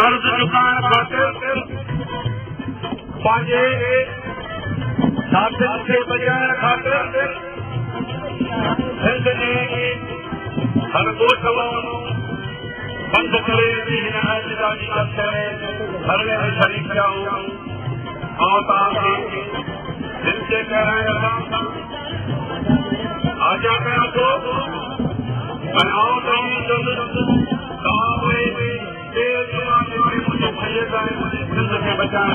कर्ज चुकाइण खातिर पंहिंजे साथियुनि खे बचाइण खातिर सिंध में हर ॻोठ बंदि करे हिन एतिजाजी दफ़्तर धरणे में शरीक थिया हुआ। ऐं तव्हांखे दिलि जे गहराइण सां आजा कयां थो ऐं आउं चवंदुसि तव्हां उहे तेज़ ज़माने में मुंहिंजे भईअ सां मुंहिंजी सिंध खे बचाइण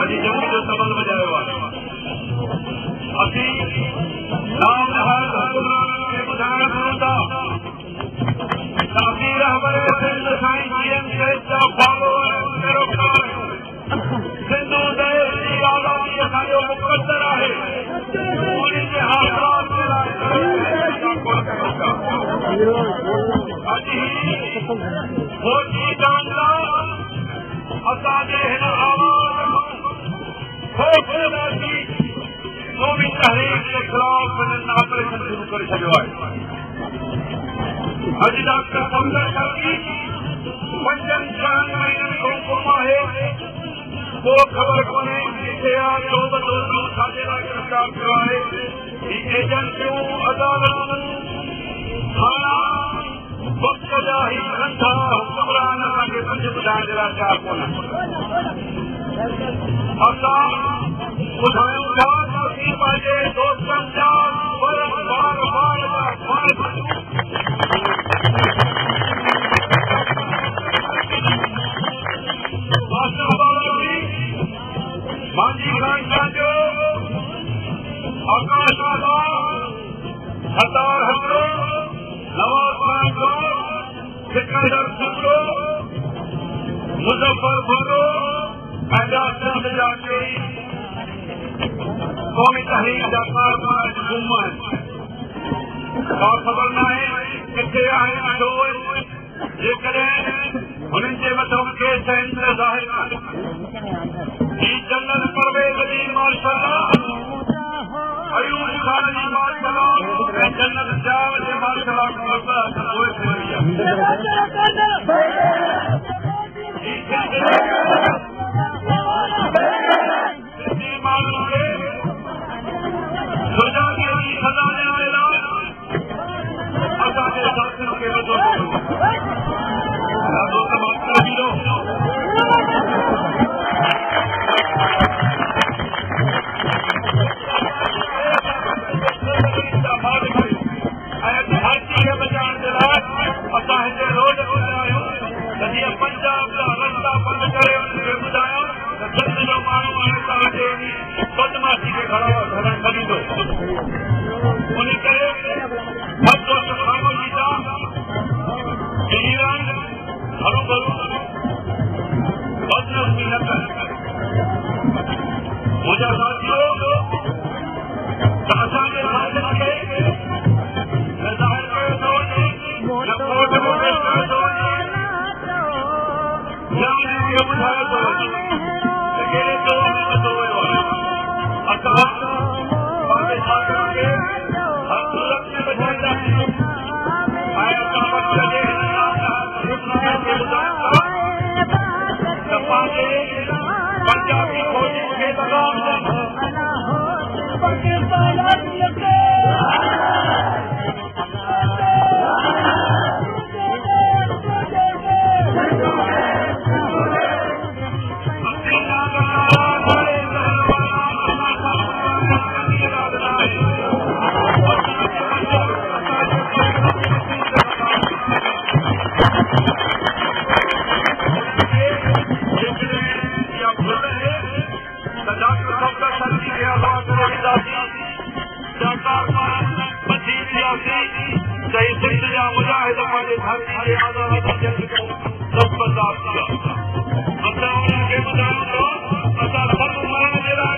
जी जंग जो सबल बजायो आहे। असीं नाम नहाज़ हुकुमराननि खे ॿुधाइण घुरूं था ताकी रहबर सिंध साईं जीएम सेठ जा फॉलोअर निरोकार सिंधू देश जी आज़ादी असांजो मुक़द्दर आहे। उन्ही जे हासिलात जे लाइ फौजी जानदा असांजे हिन आवाज़ क़ौमी तहरीक जे ख़िलाफ़ हिननि ऑपरेशन शुरू करे छॾियो आहे। अॼु डॉक्टर फमदर शर्की 5-6 महीननि खां गुम आहे। को ख़बर कोन्हे किथे आहे, छो बदो छाजे लाइ गिरफ़्तार थियो आहे। ही एजेंसियूं अदालतूं थाना वक़्त जा ई नंढा हुकुमरान असांखे कुझु ॿुधाइण जे लाइ तयार कोन्हनि। असां ॿुधायूं था त असीं पंहिंजे दोस्तनि जा मांझी खान जो आकाश सरदार हज़रो नवाज़ खान को सिकंदर भुट्टो मुज़फ़्फ़र भुट्टो सिंध जा क़ौमी तहरीक जा कारकुन गुम आहिनि। का ख़बर न आहे किथे आहिनि छो आहिनि। जेकॾहिं हुननि जे मथां केस आहिनि त ज़ाहिर आहे जनरल परवेज़ अली मार्शल अयूब खान जी मार्शल ऐं जनरल जावेद जे मार्शल माण्हुनि खे सुजाॻीअ जी सज़ा ॾियण लाइ असांजे साथियुनि खे वधो ॾाढो तमामु हीरो धरती खे बचाइण जे लाइ असां हिते रोड खोलिया आहियूं त जीअं पंजाब जा रस्ता बंदि करे उनखे ॿुधायूं त सिंध जो माण्हू हाणे तव्हांखे बदमाशी खे खणणु छॾींदो। उन करे ख़ामोशी सां हरू भरू बदनज़मी न कनि। मुंहिंजा साथियो त असांजे साथियुनि खे ज़ाहिर कयो थो वञे न कोर्ट में पेश कयो थो वञे न उन्हनि खे ॿुधायो थो वञे त कहिड़े दौर में वधो वियो आहे। असां पंहिंजे साथियुनि खे हर सूरत में बचाईंदासीं ऐं असां वक़्त जे हिन खे ॿुधायूं था त पंहिंजे पंजाबी फौजी खे लगाम ॾियनि। मुजाहिद पंहिंजे धरती जे आज़ादी जी जंग को दस्तबरदार किया। असां उन्हनि खे ॿुधायूं था असां सभु मरण जे लाइ